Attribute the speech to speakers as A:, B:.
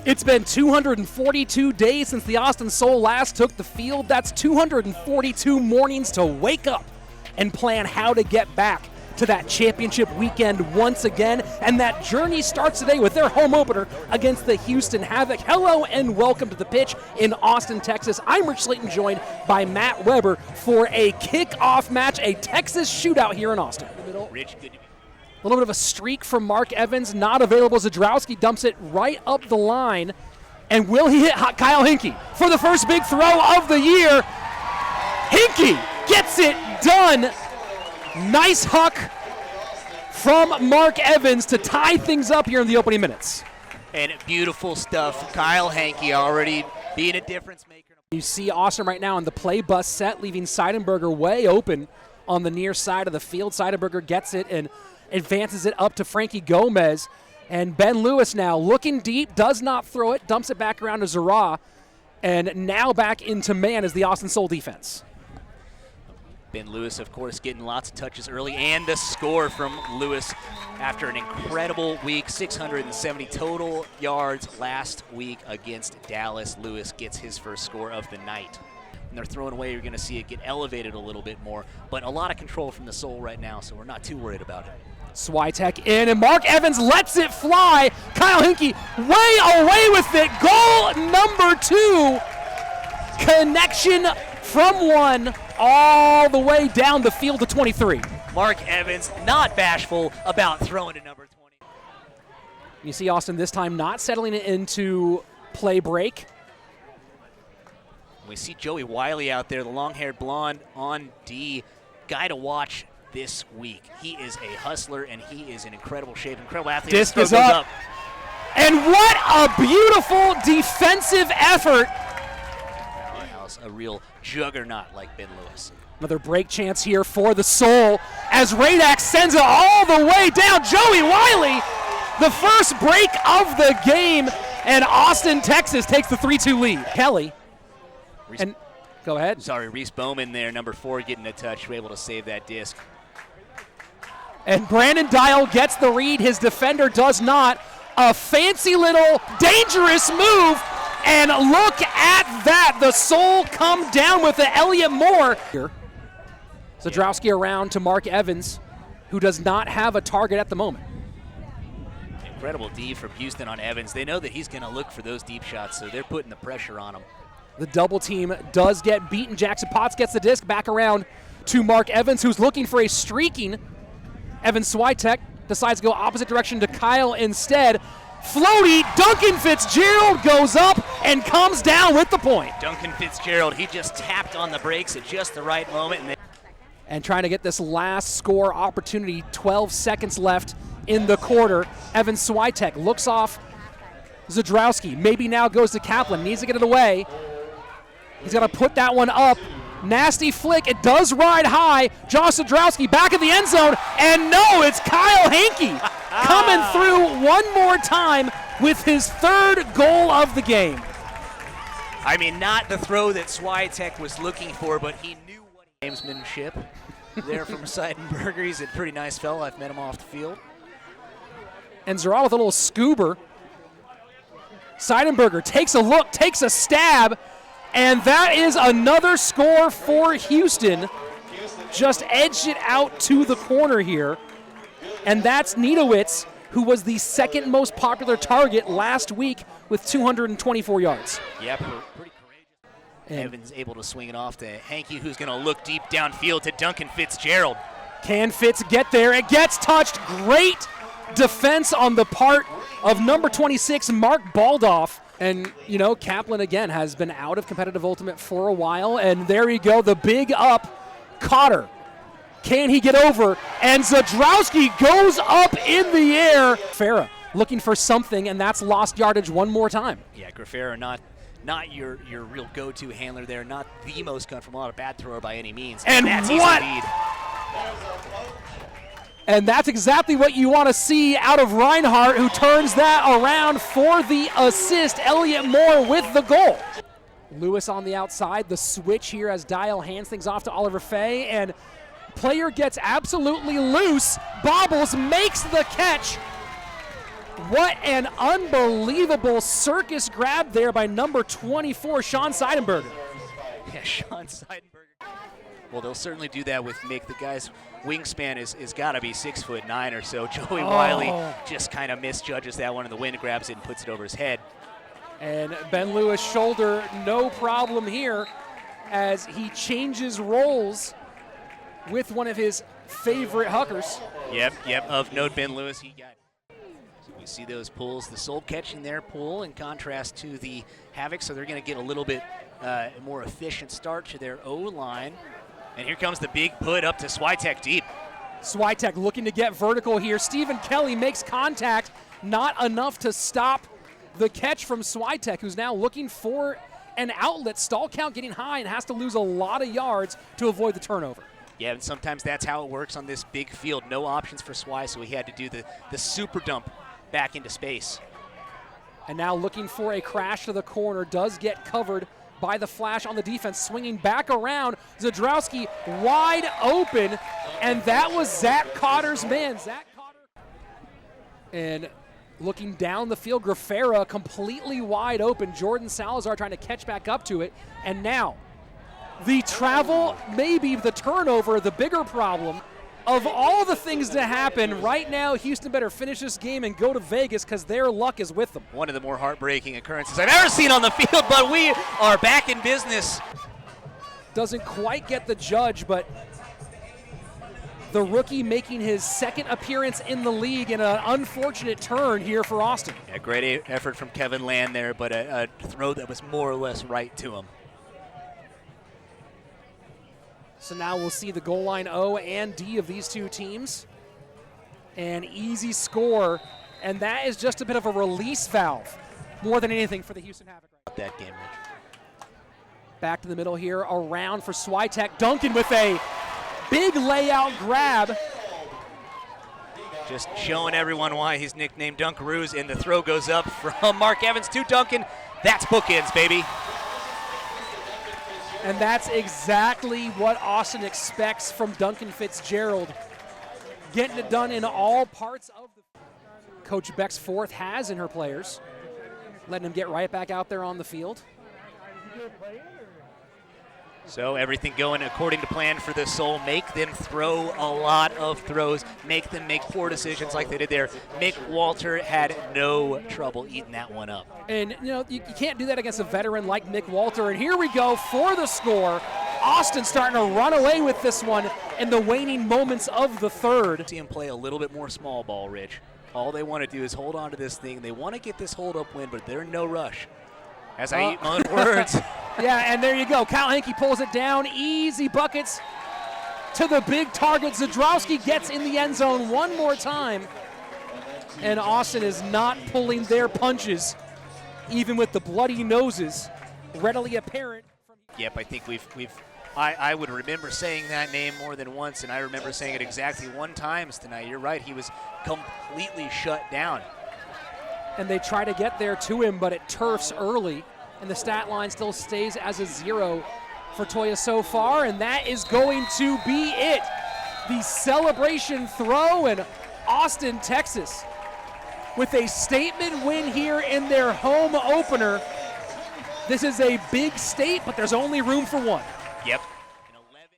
A: It's been 242 days since the Austin Soul last took the field. That's 242 mornings to wake up and plan how to get back to that championship weekend once again. And that journey starts today with their home opener against the Houston Havoc. Hello and welcome to the pitch in Austin, Texas. I'm Rich Slayton, joined by Matt Weber for a kickoff match, a Texas shootout here in Austin.
B: Rich, good to be.
A: A little bit of a streak from Mark Evans, not available. Zadrowski dumps it right up the line. And will he hit Kyle Hinkie for the first big throw of the year? Hinkie gets it done. Nice huck from Mark Evans to tie things up here in the opening minutes.
B: And beautiful stuff. Kyle Hinkie already being a difference maker.
A: You see Austin right now in the play bus set, leaving Seidenberger way open on the near side of the field. Seidenberger gets it and advances it up to Frankie Gomez. And Ben Lewis now looking deep, does not throw it, dumps it back around to Zara. And now back into man as the Austin Soul defense.
B: Ben Lewis, of course, getting lots of touches early, and the score from Lewis after an incredible week, 670 total yards last week against Dallas. Lewis gets his first score of the night. When they're throwing away, you're going to see it get elevated a little bit more, but a lot of control from the Soul right now, so we're not too worried about it.
A: Switek in, and Mark Evans lets it fly. Kyle Hinkie way away with it. Goal number 2. Connection from 1 all the way down the field to 23.
B: Mark Evans not bashful about throwing to number 20.
A: You see Austin this time not settling it into play break.
B: We see Joey Wiley out there, the long-haired blonde on D. Guy to watch this week. He is a hustler, and he is in incredible shape, incredible athlete.
A: Disc is up. And what a beautiful defensive effort.
B: A real juggernaut like Ben Lewis.
A: Another break chance here for the Soul as Radak sends it all the way down. Joey Wiley, the first break of the game, and Austin, Texas takes the 3-2 lead. Kelly, and go ahead.
B: Sorry, Reese Bowman there, number 4, getting a touch. We're able to save that disc.
A: And Brandon Dial gets the read. His defender does not. A fancy little dangerous move. And look at that. The Soul come down with the Elliott Moore. Zadrowski around to Mark Evans, who does not have a target at the moment.
B: Incredible D from Houston on Evans. They know that he's going to look for those deep shots, so they're putting the pressure on him.
A: The double team does get beaten. Jackson Potts gets the disc back around to Mark Evans, who's looking for a streaking. Evan Switek decides to go opposite direction to Kyle instead. Floaty, Duncan Fitzgerald goes up and comes down with the point.
B: Duncan Fitzgerald, he just tapped on the brakes at just the right moment.
A: And trying to get this last score opportunity, 12 seconds left in the quarter. Evan Switek looks off Zadrowski, maybe now goes to Kaplan, needs to get it away. He's got to put that one up. Nasty flick, it does ride high. Josh Zadrowski back in the end zone, and no, it's Kyle Hinkie coming through one more time with his 3rd goal of the game.
B: I mean, not the throw that Switek was looking for, but he knew what gamesmanship there from Seidenberger. He's a pretty nice fellow. I've met him off the field.
A: And Zara with a little scoober. Seidenberger takes a look, takes a stab, and that is another score for Houston. Just edged it out to the corner here. And that's Nitowitz, who was the 2nd most popular target last week with 224 yards.
B: Yeah, pretty courageous. And Evans able to swing it off to Hinkie, who's going to look deep downfield to Duncan Fitzgerald.
A: Can Fitz get there? It gets touched. Great defense on the part of number 26, Mark Baldoff. And, you know, Kaplan, again, has been out of competitive ultimate for a while. And there you go, the big up. Cotter. Can he get over? And Zadrowski goes up in the air. Farah looking for something, and that's lost yardage one more time.
B: Yeah, Grafera not your real go-to handler there, not the most comfortable, not a bad thrower by any means.
A: And
B: that's
A: what?
B: Easy lead.
A: And that's exactly what you want to see out of Reinhardt, who turns that around for the assist. Elliott Moore with the goal. Lewis on the outside, the switch here as Dial hands things off to Oliver Fay, and player gets absolutely loose, bobbles, makes the catch, What an unbelievable circus grab there by number 24, Sean Seidenberger.
B: Yeah, Sean Seidenberger. Well, they'll certainly do that with Mick. The guy's wingspan is got to be 6'9" or so. Joey Wiley just kind of misjudges that one in the wind, grabs it and puts it over his head.
A: And Ben Lewis shoulder, no problem here as he changes roles with one of his favorite huckers.
B: Yep, of note, Ben Lewis, he got. So we see those pulls, the Soul catching their pull in contrast to the Havoc, so they're going to get a little bit more efficient start to their O-line. And here comes the big put up to Switek deep.
A: Switek looking to get vertical here. Stephen Kelly makes contact, not enough to stop the catch from Switek, who's now looking for an outlet. Stall count getting high and has to lose a lot of yards to avoid the turnover.
B: Yeah, and sometimes that's how it works on this big field. No options for Swy, so he had to do the super dump back into space.
A: And now looking for a crash to the corner, does get covered by the flash on the defense, swinging back around. Zadrowski wide open, and that was Zach Cotter's man. Zach Cotter. And looking down the field, Grafera completely wide open. Jordan Salazar trying to catch back up to it. And now the travel, maybe the turnover, the bigger problem. Of all the things to happen, right now Houston better finish this game and go to Vegas because their luck is with them.
B: One of the more heartbreaking occurrences I've ever seen on the field, but we are back in business.
A: Doesn't quite get the judge, but the rookie making his second appearance in the league in an unfortunate turn here for Austin.
B: Yeah, great effort from Kevin Land there, but a throw that was more or less right to him.
A: So now we'll see the goal line O and D of these two teams. An easy score, and that is just a bit of a release valve more than anything for the Houston Havoc.
B: That game, Rich.
A: Back to the middle here, around for Switek. Duncan with a big layout grab.
B: Just showing everyone why he's nicknamed Dunkaroos, and the throw goes up from Mark Evans to Duncan. That's bookends, baby.
A: And that's exactly what Austin expects from Duncan Fitzgerald. Getting it done in all parts of the Coach Beck's fourth has in her players. Letting them get right back out there on the field.
B: So everything going according to plan for the Soul. Make them throw a lot of throws. Make them make poor decisions like they did there. Mick Walter had no trouble eating that one up.
A: And, you know, you can't do that against a veteran like Mick Walter. And here we go for the score. Austin starting to run away with this one in the waning moments of the third.
B: See him play a little bit more small ball, Rich. All they want to do is hold on to this thing. They want to get this hold-up win, but they're in no rush. As I eat my own words.
A: Yeah, and there you go. Kyle Henke pulls it down. Easy buckets to the big target. Zadrowski gets in the end zone one more time. And Austin is not pulling their punches, even with the bloody noses readily apparent.
B: Yep, I think I would remember saying that name more than once, and I remember saying it exactly one time tonight. You're right, he was completely shut down.
A: And they try to get there to him, but it turfs early, and the stat line still stays as a 0 for Toya so far, and that is going to be it. The celebration throw in Austin, Texas, with a statement win here in their home opener. This is a big state, but there's only room for one.
B: Yep.